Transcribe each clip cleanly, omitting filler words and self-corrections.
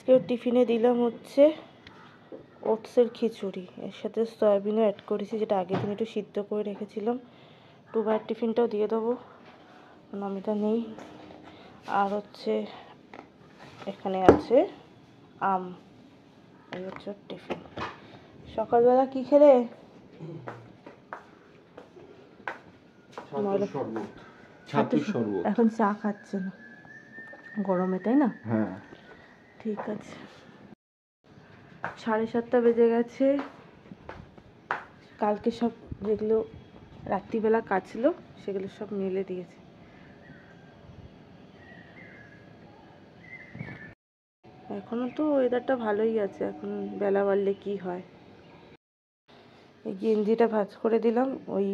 আজকেও টিফিনে দিলাম হচ্ছে ওটসের খিচুড়ি, এর সাথে সয়াবিনও অ্যাড করেছি, যেটা আগের দিন একটু সিদ্ধ করে রেখেছিলাম। টুবার টিফিনটাও দিয়ে দেবো, নমিতা নেই। আর হচ্ছে এখানে আছে আম। এই হচ্ছে টিফিন। সকালবেলা কি খেলে? এখন চা খাচ্ছে না, গরমে, তাই না? হ্যাঁ ঠিক আছে। 7:30 বেজে গেছে। কালকে সব যেগুলো রাত্রিবেলা কাচলো সেগুলো সব মেলে দিয়েছে। এখনো তো ওয়েদারটা ভালোই আছে, এখন বেলা বাড়লে কি হয়। এই গেঞ্জিটা ভাঁজ করে দিলাম, ওই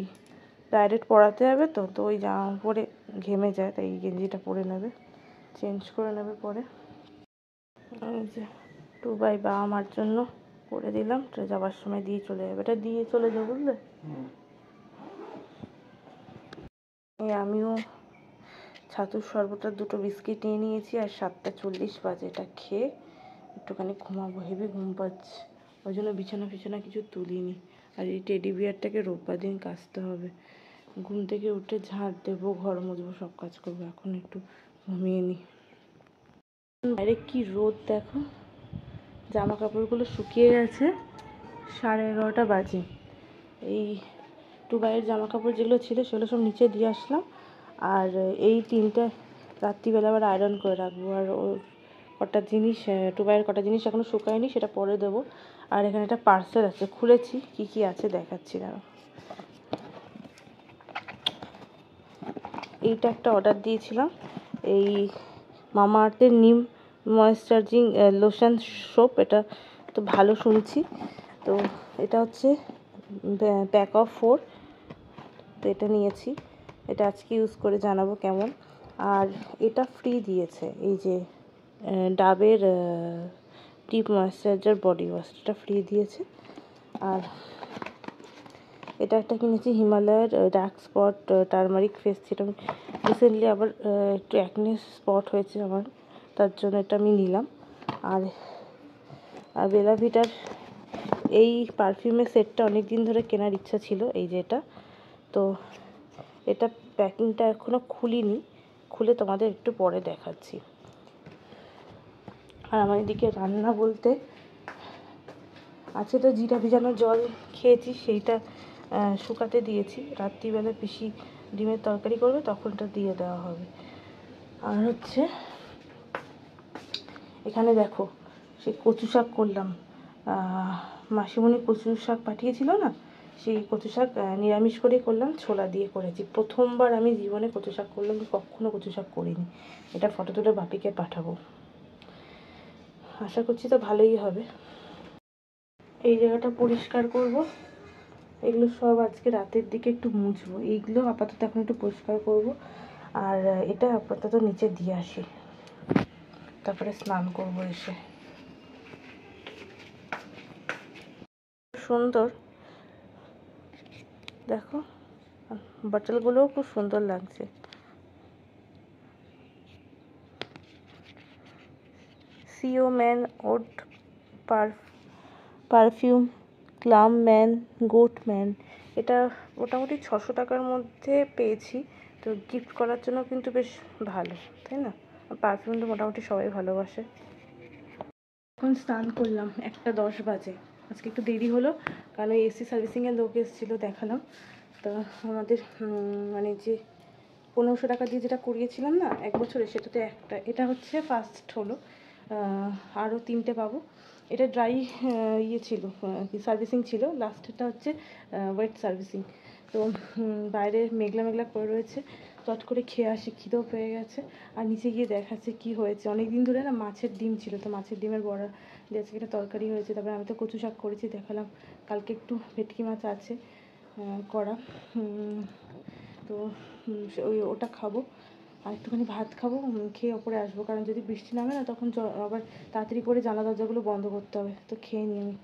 ডাইরেক্ট পরাতে হবে তো, তো ওই জামা পরে ঘেমে যায়, তাই এই গেঞ্জিটা পরে নেবে, চেঞ্জ করে নেবে পরে। এই যে টুবাই বা আমার জন্য করে দিলাম, তো যাবার সময় দিয়ে চলে যাবে, এটা দিয়ে চলে যাবো, বুঝলে? এই আমিও ছাতুর শরবতের 2টো বিস্কিট নিয়ে নিয়েছি, আর 7:40 বাজে। এটা খেয়ে একটুখানি ঘুমাবো, হেভি ঘুম পাচ্ছে, ওই জন্য বিছানা কিছু তুলিনি। আর এই টেডি বিয়ারটাকে রোববার দিন কাচতে হবে। ঘুম থেকে উঠে ঝাঁট দেবো, ঘর মুছবো, সব কাজ করবো। এখন একটু ঘুমিয়ে নিই। বাইরে কি রোদ দেখো, জামা কাপড়গুলো শুকিয়ে গেছে। 11:30 বাজে। এই টুবাইয়ের জামা কাপড় যেগুলো ছিল সেগুলো সব নিচে দিয়ে আসলাম, আর এই 3টে রাত্রিবেলা আবার আয়রন করে রাখবো। আর ওর কটা জিনিস, টুবাইয়ের কটা জিনিস এখনও শুকায়নি, সেটা পরে দেবো। আর এখানে একটা পার্সেল আছে, খুলেছি, কি কি আছে দেখাচ্ছি দাঁড়াও। এইটা একটা অর্ডার দিয়েছিলাম, এই মামা আর্থের নিম ময়েশ্চারাইজিং লোশন সোপ, এটা তো ভালো শুনছি। তো এটা হচ্ছে প্যাক অফ 4, তো এটা নিয়েছি, এটা আজকে ইউজ করে জানাবো কেমন। আর এটা ফ্রি দিয়েছে, এই যে ডাবের ডিপ ময়েশ্চারাইজার বডি ওয়াশ, এটা ফ্রি দিয়েছে। আর এটা একটা কিনেছি হিমালয়ের dark spot turmeric face serum. Recently আবার একটু অ্যাকনে স্পট হয়েছে আমার, তার জন্য এটা আমি নিলাম। আর বেলা ভিটার এই পারফিউমের সেটটা অনেক দিন ধরে কেনার ইচ্ছা ছিল, এই যে এটা। তো এটা প্যাকিংটা এখনও খুলিনি, খুলে তোমাদের একটু পরে দেখাচ্ছি। আর আমার এদিকে রান্না বলতে আছে তো, জিরা ভিজানো জল খেয়েছি, সেইটা শুকাতে দিয়েছি। রাত্রিবেলা পিসি ডিমের তরকারি করবে, তখন এটা দিয়ে দেওয়া হবে। আর হচ্ছে এখানে দেখো, সেই কচু শাক করলাম, মাসিমণি কচু শাক পাঠিয়েছিল না, সেই কচু শাক নিরামিষ করেই করলাম, ছোলা দিয়ে করেছি। প্রথমবার আমি জীবনে কচু শাক করলাম, কখনো কচু শাক করিনি। এটা ফটো তুলে বাপিকে পাঠাবো, আশা করছি তো ভালোই হবে। এই জায়গাটা পরিষ্কার করব, এগুলো সব আজকে রাতের দিকে একটু মুছবো। এইগুলো আপাতত এখন একটু পরিষ্কার করব, আর এটা আপাতত নিচে দিয়ে আসি, তারপরে স্নান করব এসে। সুন্দর দেখো, বটলগুলোও খুব সুন্দর লাগছে। সিও ম্যান ওড পারফিউম ক্লাম ম্যান গোট ম্যান, এটা মোটামুটি 600 টাকার মধ্যে পেয়েছি। তো গিফট করার জন্য কিন্তু বেশ ভালো, তাই না? পারফিউম তো মোটামুটি সবাই ভালোবাসে। এখন স্নান করলাম, 1:10 বাজে। আজকে একটু দেরি হলো, কারণ ওই এসি সার্ভিসিংয়ের লোক এসেছিলো, দেখালাম। তো আমাদের মানে যে 1500 টাকা দিয়ে যেটা করিয়েছিলাম না 1 বছরে, সেটাতে একটা, এটা হচ্ছে ফার্স্ট হলো। আরও 3টে পাবো। এটা ড্রাই ইয়ে ছিল, সার্ভিসিং ছিল, লাস্টেরটা হচ্ছে ওয়েট সার্ভিসিং। তো বাইরে মেঘলা মেঘলা করে রয়েছে, চট করে খেয়ে আসি, খিদেও পেয়ে গেছে। আর নিচে গিয়ে দেখাচ্ছে কি হয়েছে। অনেক দিন ধরে না মাছের ডিম ছিল, তো মাছের ডিমের বড়া দিয়ে আজকে একটা তরকারি হয়েছে। তারপরে আমি তো কচু শাক করেছি, দেখালাম। কালকে একটু ভেটকি মাছ আছে করা, তো ওটা খাবো। আর একটুখানি ভাত খাবো, খেয়ে ওপরে আসবো, কারণ যদি বৃষ্টি নামে না, তখন আবার তাড়াতাড়ি করে জানলা দরজাগুলো বন্ধ করতে হবে। তো খেয়ে নিই আমি।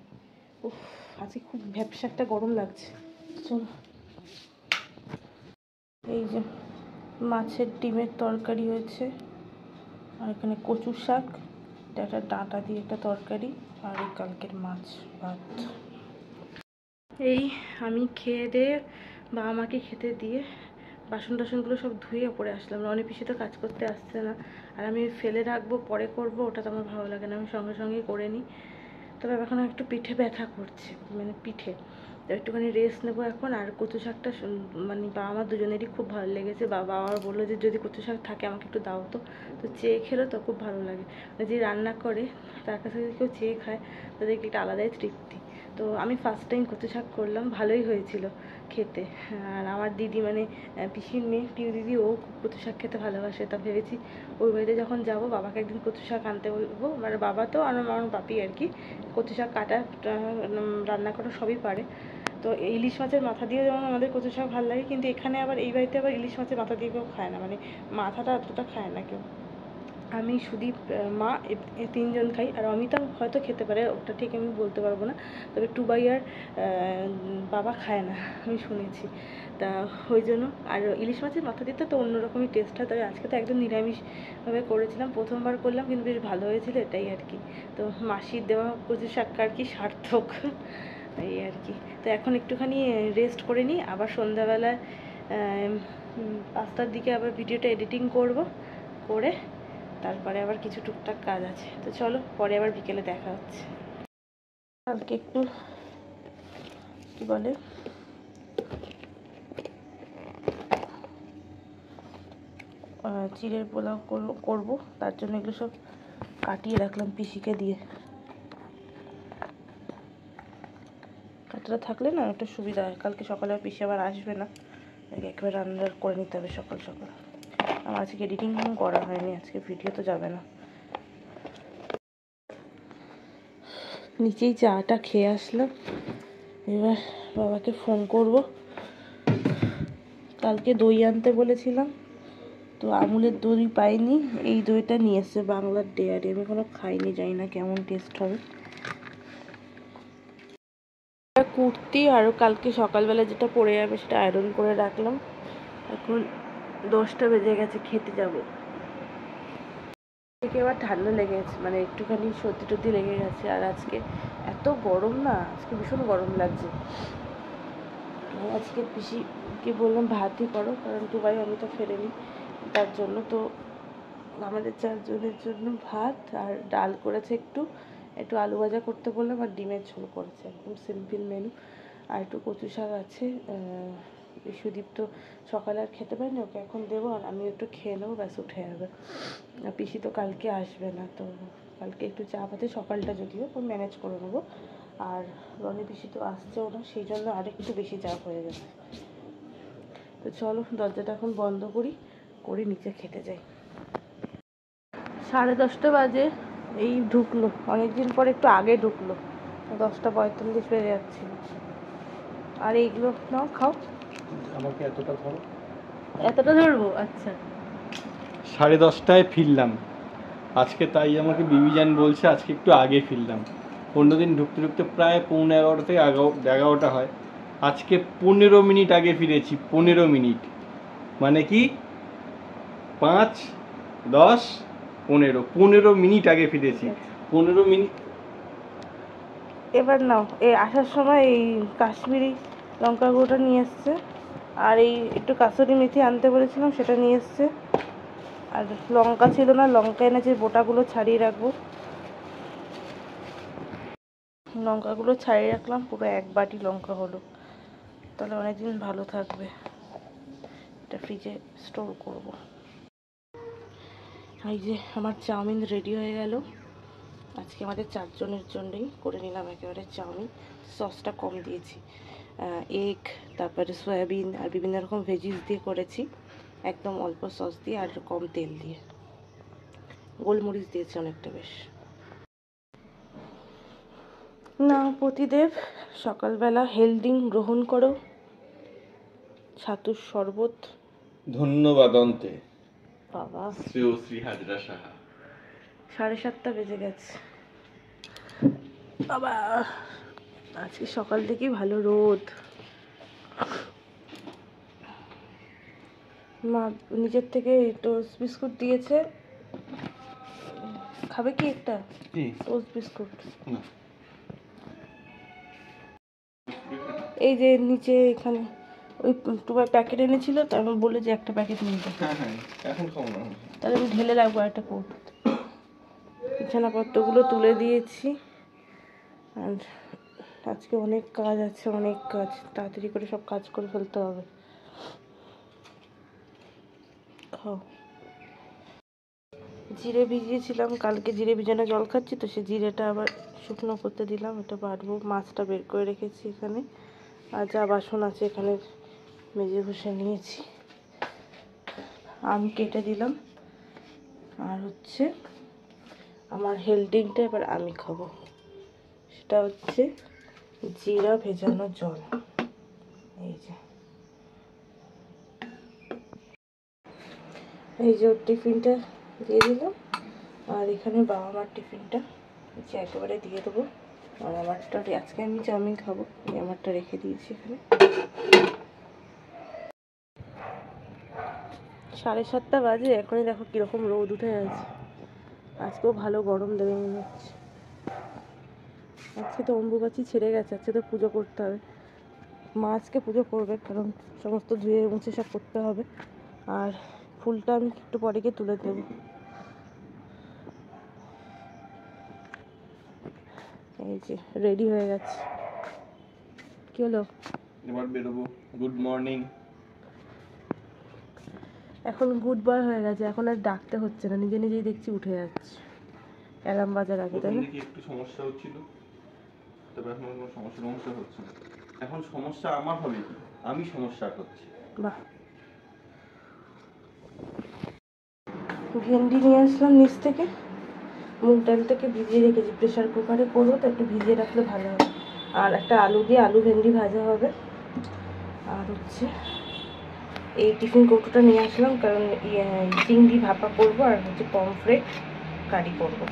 উফ, আজকে খুব ভ্যাপসা একটা গরম লাগছে। চলো, এই যে মাছের ডিমের তরকারি হয়েছে, আর এখানে কচু শাক, একটা ডাঁটা দিয়ে একটা তরকারি, আর এই কালকের মাছ ভাত। এই আমি খেয়ে দিয়ে বা আমাকে খেতে দিয়ে বাসন টাসনগুলো সব ধুয়ে পরে আসলাম। রনি পিসি তো কাজ করতে আসছে না, আর আমি ফেলে রাখবো পরে করব, ওটা তো আমার ভালো লাগে না, আমি সঙ্গে সঙ্গেই করে নিই। তবে এখন একটু পিঠে ব্যথা করছে, মানে পিঠে, তো একটুখানি রেস্ট নেবো এখন। আর কচু শাকটা মানে বাবা আমার দুজনেরই খুব ভালো লেগেছে। বাবা আমার বললো যে যদি কচু শাক থাকে আমাকে একটু দাও, তো চেয়ে খেলো তো খুব ভালো লাগে। যে রান্না করে তার কাছে যদি কেউ চেয়ে খায় তাদেরকে একটা আলাদাই তৃপ্তি। তো আমি ফার্স্ট টাইম কচু শাক করলাম, ভালোই হয়েছিল খেতে। আর আমার দিদি মানে পিসির মেয়ে পিউ দিদি, ও কচু শাক খেতে ভালোবাসে। তা ভেবেছি ওই বাড়িতে যখন যাবো বাবাকে একদিন কচু শাক আনতে বলবো। মানে বাবা তো আর আমার বাপি আর কি কচু শাক কাটা রান্না করা সবই পারে। তো ইলিশ মাছের মাথা দিয়ে যেমন আমাদের কচু শাক ভালো লাগে, কিন্তু এখানে আবার এই বাড়িতে আবার ইলিশ মাছের মাথা দিয়ে কেউ খায় না, মানে মাথাটা এতটা খায় না কেউ। আমি সুদীপ মা তিনজন খাই, আর অমিতা হয়তো খেতে পারে, ওটা ঠিক আমি বলতে পারবো না। তবে টুবাই আর বাবা খায় না আমি শুনেছি। তা ওই জন্য আর ইলিশ মাছের মাথা দিতে তো অন্যরকমই টেস্ট হয়। তবে আজকে তো একদম নিরামিষভাবে করেছিলাম, প্রথমবার করলাম, কিন্তু বেশ ভালো হয়েছিল, এটাই আর কি। তো মাসির দেওয়া কচু শাক আর কি সার্থক, এই আর কি। তো এখন একটুখানি রেস্ট করে নিই, আবার সন্ধ্যাবেলায় 5টার দিকে আবার ভিডিওটা এডিটিং করব, করে তারপরে আবার কিছু টুকটাক কাজ আছে। তো চলো পরে আবার বিকেলে দেখা হচ্ছে। কালকে একটু কি বলে চিড়ের পোলাও করব, তার জন্য এগুলো সব কাটিয়ে রাখলাম পিসিকে দিয়ে। কাটাটা থাকলে না একটা সুবিধা হয়, কালকে সকালে পিসি আবার আসবে না, একবার রান্না করে নিতে হবে সকাল সকাল। আমার আজকে এডিটিং করা হয়নি, আজকে ভিডিও তো যাবে না। নিচেই চাটা খেয়ে আসলাম, এবার বাবাকে ফোন করব। কালকে দই আনতে বলেছিলাম, তো আমুলের দই পাইনি, এই দইটা নিয়ে এসছে বাংলার ডেয়ারি, আমি এখনো খাইনি, জানি না কেমন টেস্ট হবে। কুর্তি আর কালকে সকালবেলা যেটা পরে যাবে সেটা আয়রন করে রাখলাম। এখন 10টা বেজে গেছে, খেতে যাব। থেকে আবার ঠান্ডা লেগে গেছে, মানে একটুখানি সর্দি টর্দি লেগে গেছে। আর আজকে এত গরম না, আজকে ভীষণ গরম লাগছে। আজকে পিসিকে বললাম ভাতই করো, কারণ দুবাই আমি তো ফেরেনি, তার জন্য। তো আমাদের 4 জনের জন্য ভাত আর ডাল করেছে, একটু একটু আলু ভাজা করতে বললাম, আর ডিমের ঝোল করেছে, একদম সিম্পল মেনু। আর একটু কচু শাক আছে। সুদীপ তো সকালে আর খেতে পারিনি, ওকে এখন দেবো, আর আমি একটু খেয়ে নেবো, ব্যাস উঠে যাবে। আর পিসি তো কালকে আসবে না, তো কালকে একটু চাপ আছে, সকালটা যদিও ওই ম্যানেজ করে নেবো। আর রনি পিসি তো আসছেও না, সেই জন্য আরেকটু বেশি চাপ হয়ে গেছে। তো চলো দরজাটা এখন বন্ধ করি, করে নিচে খেতে যাই। 10:30 বাজে, এই ঢুকলো, অনেকদিন পরে একটু আগে ঢুকলো, 10:45 বেজে যাচ্ছিল। আর এইগুলো নাও খাও। আমাকে এতটা ধরো, এতটা ধরবো? আচ্ছা। 10:30টায় ফিরলাম আজকে, তাই আমাকে বিবিজান বলছে আজকে একটু আগে ফিরলাম। অন্যদিন ঢুকতে ঢুকতে প্রায় 11:15 থেকে 11টা হয়, আজকে 15 মিনিট আগে ফিরেছি। 15 মিনিট মানে কি 5, 10, 15 মিনিট আগে ফিরেছি। 15 মিনিট। এবার নাও, এই আসার সময় এই কাশ্মীরি লঙ্কা গুঁড়োটা নিয়ে এসছে, আর এই একটু কাসুরি মেথি আনতে বলেছিলাম, সেটা নিয়ে এসছে। আর লঙ্কা ছিল না, লঙ্কা এনেছে, বোটাগুলো ছাড়িয়ে রাখবো। লঙ্কাগুলো ছাড়িয়ে রাখলাম, পুরো 1 বাটি লঙ্কা হলো, তাহলে অনেকদিন ভালো থাকবে, এটা ফ্রিজে স্টোর করব। এই যে আমার চাউমিন রেডি হয়ে গেল। আজকে আমাদের 4 জনের জন্যই করে নিলাম একেবারে চাউমিন। সসটা কম দিয়েছি, এগ, তারপরে সয়াবিন আর বিভিন্ন রকম ভেজিস দিয়ে করেছি, একদম অল্প সস দিয়ে আর কম তেল দিয়ে। গোলমরিচ দিয়েছি অনেকটা বেশ। না প্রতিদেব, সকালবেলা হেলদি গ্রহণ করো, ছাতুর শরবত। ধন্যবাদ অন্তে বাবা, শ্রী হাজরা সাহা। 7:30 বেজে গেছে বাবা, আজকে সকাল থেকেই ভালো রোদ। মা নিজের থেকে টোস্ট বিস্কুট দিয়েছে, খাবে কি একটা কি টোস্ট বিস্কুট? না এই যে নিচে এখানে ওই তোমার প্যাকেট এনেছিল, তো আমি বলে যে একটা প্যাকেট নিয়ে যাবো। হ্যাঁ হ্যাঁ এখন খাবো না। তাহলে আমি ঢেলে রাখবো একটা কৌটো। বিছানাপত্রগুলো তুলে দিয়েছি। আর আজকে অনেক কাজ আছে, অনেক কাজ, তাড়াতাড়ি করে সব কাজ করে ফেলতে হবে। খাও। জিরে ভিজিয়েছিলাম কালকে, জিরে ভিজানো জল খাচ্ছি তো, সে জিরেটা আবার শুকনো করতে দিলাম। এটা বাটবো। মাছটা বের করে রেখেছি এখানে, আর যা বাসন আছে এখানে মেজে ঘষে নিয়েছি। আম কেটে দিলাম। আর হচ্ছে আমার হেলথ এবার আমি খাবো, সেটা হচ্ছে জিরা ভেজানো জল। এই যে ওর টিফিনটা দিয়ে দিলাম, আর এখানে বাবা মার টিফিনটা যে একেবারে দিয়ে দেবো। আর আমারটা আজকে আমি চাউমিন খাবো, আমি আমারটা রেখে দিয়েছি এখানে। 7:30 বাজে, এখনই দেখো কীরকম রোদ উঠে গেছে। আজকেও ভালো গরম দেবে মনে হচ্ছে। আজকে তো অম্বুবাচী ছেড়ে গেছে, আজকে তো পুজো করতে হবে। মা আজকে পুজো করবে, কারণ সমস্ত ধুয়ে মুছে সব করতে হবে। আর ফুলটা আমি একটু পরে গিয়ে তুলে দেবো। এই যে রেডি হয়ে গেছে। কি হলো? এবার বেরোবো। Good morning. এখন গুড বয় হয়ে গেছে, এখন আর ডাকতে হচ্ছে না, নিজে নিজেই দেখছি উঠে যাচ্ছে অ্যালার্ম বাজার আগে, তাই না? একটু সমস্যা হচ্ছিল, তবে এখন কোনো সমস্যা হচ্ছে না। এখন সমস্যা আমার হবে কি, আমি সমস্যা হচ্ছে। বাহ। ভেন্ডি নিয়ে আসলাম নিচ থেকে, মুগ ডাল থেকে ভিজিয়ে রেখেছি, প্রেশার কুকারে করবো তো, একটু ভিজিয়ে রাখলে ভালো হবে। আর একটা আলু দিয়ে আলু ভেন্ডি ভাজা হবে। আর হচ্ছে এই টিফিন কৌটোটা নিয়ে আসলাম, কারণ চিংড়ি ভাপা করবো, আর হচ্ছে পমফ্রেট কারি করবো।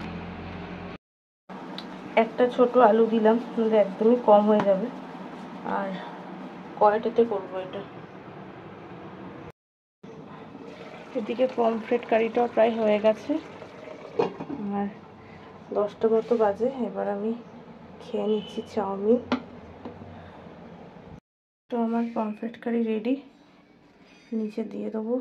একটা ছোট আলু দিলাম, একদমই কম হয়ে যাবে। আর কড়াইটাতে করবো এটা। এদিকে পমফ্রেট কারিটাও প্রায় হয়ে গেছে। আর 10টা মতো বাজে, এবার আমি খেয়ে নিচ্ছি চাউমিন। তো আমার পমফ্রেট কারি রেডি, নিচে দিয়ে দেবো।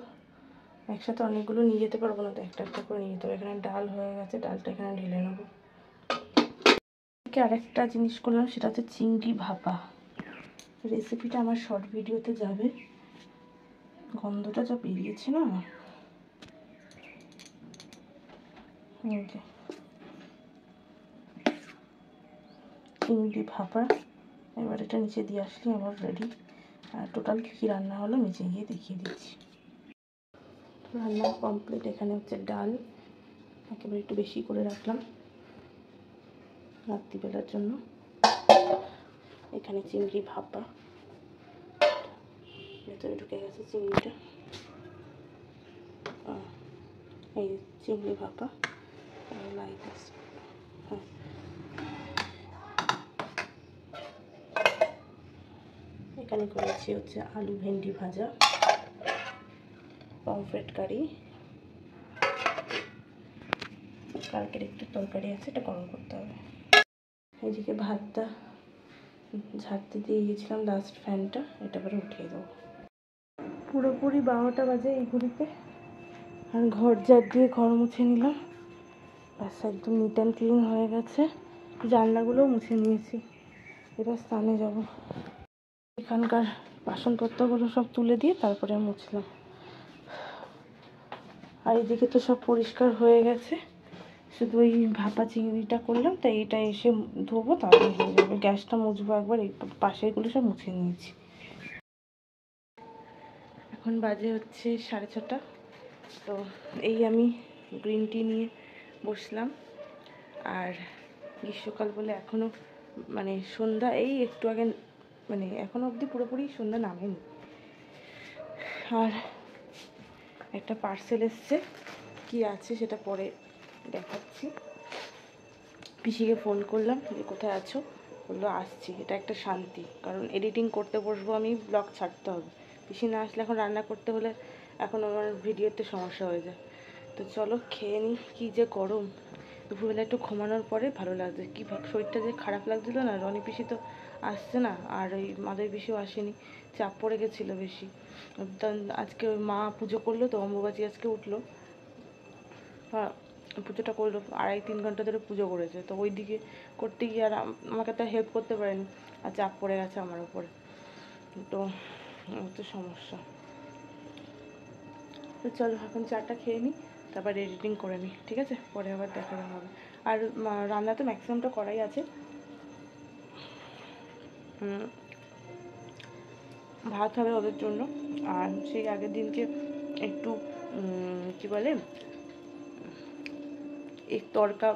একসাথে অনেকগুলো নিয়ে যেতে পারবো না, তো একটা একটা করে নিয়ে যেতে হবে। এখানে ডাল হয়ে গেছে, ডালটা এখানে ঢেলে নেবো। আরেকটা জিনিস করলাম, সেটা হচ্ছে চিংড়ি ভাপা। রেসিপিটা আমার শর্ট ভিডিওতে যাবে। গন্ধটা যা বেরিয়েছে না, চিংড়ি ভাপা। এবার এটা নিচে দিয়ে আসলে আমার রেডি। আর টোটাল কী রান্না হলো নিচে গিয়ে দেখিয়ে দিচ্ছি। রান্না কমপ্লিট। এখানে হচ্ছে ডাল, একেবারে একটু বেশি করে রাখলাম রাত্রিবেলার জন্য। এখানে চিংড়ি ভাপা, ভেতরে ঢুকে গেছে চিংড়িটা। এই চিংড়ি ভাপা লাইট আছে। হ্যাঁ, এখানে করেছি হচ্ছে আলু ভেন্ডি ভাজা, পমফ্রেট কারি, কালকের একটু তরকারি আছে, এটা গরম করতে হবে। এদিকে ভাতটা ঝাড়তে দিয়ে গেছিলাম, লাস্ট ফ্যানটা, এটা পরে উঠিয়ে দেবো। পুরোপুরি 12টা বাজে এই ঘড়িতে। আর ঘর ঝাড় দিয়ে ঘর মুছে নিলাম, ব্যাস একদম নিট অ্যান্ড ক্লিন হয়ে গেছে। জানলাগুলোও মুছে নিয়েছি। এবার স্নানে যাব। এখানকার বাসনপত্রগুলো সব তুলে দিয়ে তারপরে মুছলাম। আর এদিকে তো সব পরিষ্কার হয়ে গেছে, শুধু ওই ভাপা চিংড়িটা করলাম, তাই এটা এসে ধোবো, তারপরে হয়ে যাবে। গ্যাসটা মুছবো একবার, এই পাশেরগুলো সব মুছে নিয়েছি। এখন বাজে হচ্ছে 6:30। তো এই আমি গ্রিন টি নিয়ে বসলাম। আর গ্রীষ্মকাল বলে এখনও মানে সন্ধ্যা এই একটু আগে, মানে এখনও অবধি পুরোপুরি সন্ধ্যা নামেনি। আর একটা পার্সেল এসছে, কি আছে সেটা পরে দেখাচ্ছি। পিসিকে ফোন করলাম যে কোথায় আছো, বললো আসছি। এটা একটা শান্তি, কারণ এডিটিং করতে বসবো আমি, ব্লগ ছাড়তে হবে। পিসি না আসলে এখন রান্না করতে হলে এখন আমার ভিডিওতে সমস্যা হয়ে যায়। তো চলো খেয়ে নিই, কী যে গরম। দুপুরবেলা একটু ঘুমানোর পরে ভালো লাগছে। কী শরীরটা যে খারাপ লাগছিল না, রনি পিসি তো আসছে না, আর ওই মাদের পিসিও আসেনি, চাপ পড়ে গেছিলো বেশি। আজকে ওই মা পুজো করলো তো, অম্বুবাচী আজকে উঠলো, হ্যাঁ পুজোটা করলো, 2.5-3 ঘন্টা ধরে পুজো করেছে, তো ওই দিকে করতে গিয়ে আর আমাকে তো হেল্প করতে পারেনি, আর চাপ পড়ে গেছে আমার উপরে, তো হচ্ছে সমস্যা। তো চলো এখন চাটা খেয়ে নিই, তারপর এডিটিং করে নিই, ঠিক আছে? পরে আবার দেখা হবে। আর রান্না তো ম্যাক্সিমামটা করাই আছে। ভাত হবে ওদের জন্য, আর সেই আগের দিনকে একটু কী বলে এগ তড়কা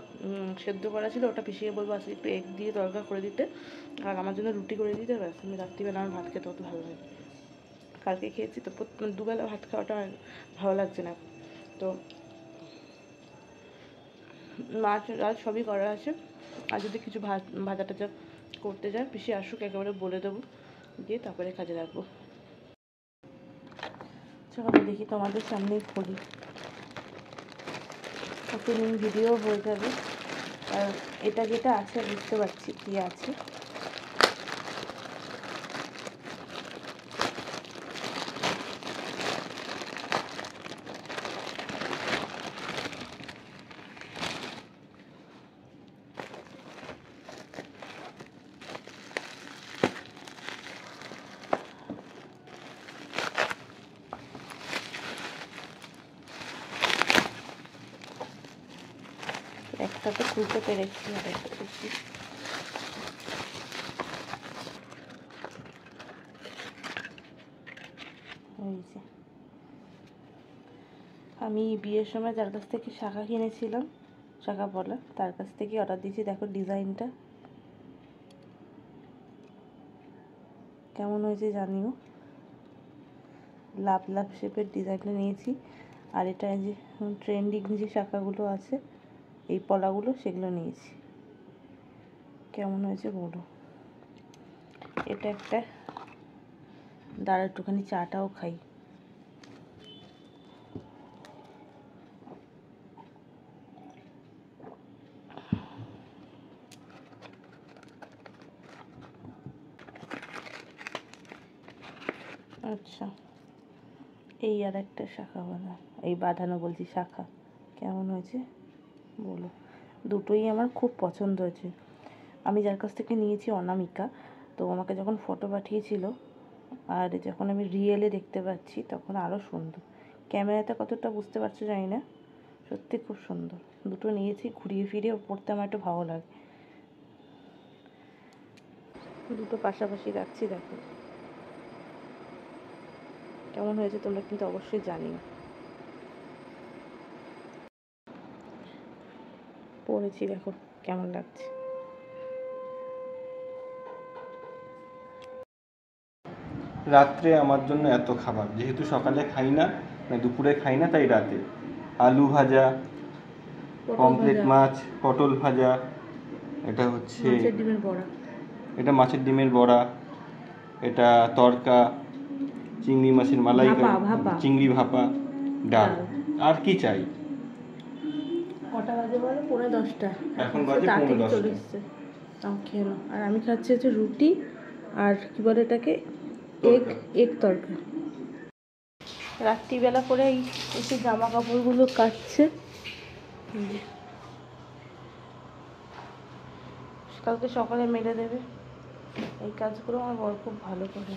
সেদ্ধ করা ছিল, ওটা পিছিয়ে বলবো আজকে একটু এগ দিয়ে তড়কা করে দিতে, আর আমার জন্য রুটি করে দিতে। ব্যাস, আমি রাত্রিবেলা আমার ভাত খেতে অত ভালো লাগে, কালকে খেয়েছি তো, দুবেলা ভাত খাওয়াটা ভালো লাগছে না। তো মাছ আর সবই করা আছে, আর যদি কিছু ভাজা টাজা করতে যায় পিসি আসুক, একেবারে বলে দেবো, দিয়ে তারপরে কাজে রাখবো। চলো দেখি তোমাদের সামনেই খুলি, ওপেনিং ভিডিও হয়ে যাবে। আর এটা যেটা আছে বুঝতে পারছি কি আছে। একটা তো খুলতে পেরেছি, আর একটা খুলছি। আমি বিয়ের সময় যার কাছ থেকে শাখা কিনেছিলাম, শাখা পলা, তার কাছ থেকে অর্ডার দিয়েছি। দেখো ডিজাইনটা কেমন হয়েছে জানিও। লাভ লাভ শেপের ডিজাইনটা নিয়েছি, আর এটা যে ট্রেন্ডিং যে শাখাগুলো আছে, এই পলাগুলো, সেগুলো নিয়েছি। কেমন হয়েছে বলো। এটা একটা, দাঁড়া একটুখানি চাটাও খাই। আচ্ছা, এই আর একটা শাখা বাঁধা, এই বাঁধানো বলছি, শাখা কেমন হয়েছে বলো। দুটোই আমার খুব পছন্দ হয়েছে। আমি যার কাছ থেকে নিয়েছি অনামিকা, তো আমাকে যখন ফটো পাঠিয়েছিল, আর যখন আমি রিয়েলে দেখতে পাচ্ছি তখন আরও সুন্দর। ক্যামেরাতে কতটা বুঝতে পারছো জানি না, সত্যি খুব সুন্দর। দুটো নিয়েছি, ঘুরিয়ে ফিরিয়ে পড়তে আমার একটু ভালো লাগে। দুটো পাশাপাশি রাখছি, দেখো কেমন হয়েছে তোমরা কিন্তু অবশ্যই জানিও। পরেছি, দেখো কেমন লাগছে। রাত্রে আমার জন্য এত খাবার, যেহেতু সকালে খাই না, মানে দুপুরে খাই না, তাই রাতে আলু ভাজা, পমফ্রেট মাছ, পটল ভাজা, এটা হচ্ছে ডিমের বড়া, এটা মাছের ডিমের বড়া, এটা তড়কা, চিংড়ি মাছের মালাইকারি, চিংড়ি ভাপা, ডাল। আর কি চাই? কটা বাজে বলো? 9:45। এখন বাজে 9:45। তাও খেয়ে নাও। আর আমি খাচ্ছি হচ্ছে রুটি আর কি বলে এটাকে, এগ তড়কা। রাত্রিবেলা করে এই এসে জামা কাপড়গুলো কাচছে, কালকে সকালে মেলে দেবে। এই কাজগুলো আমার বর খুব ভালো করে।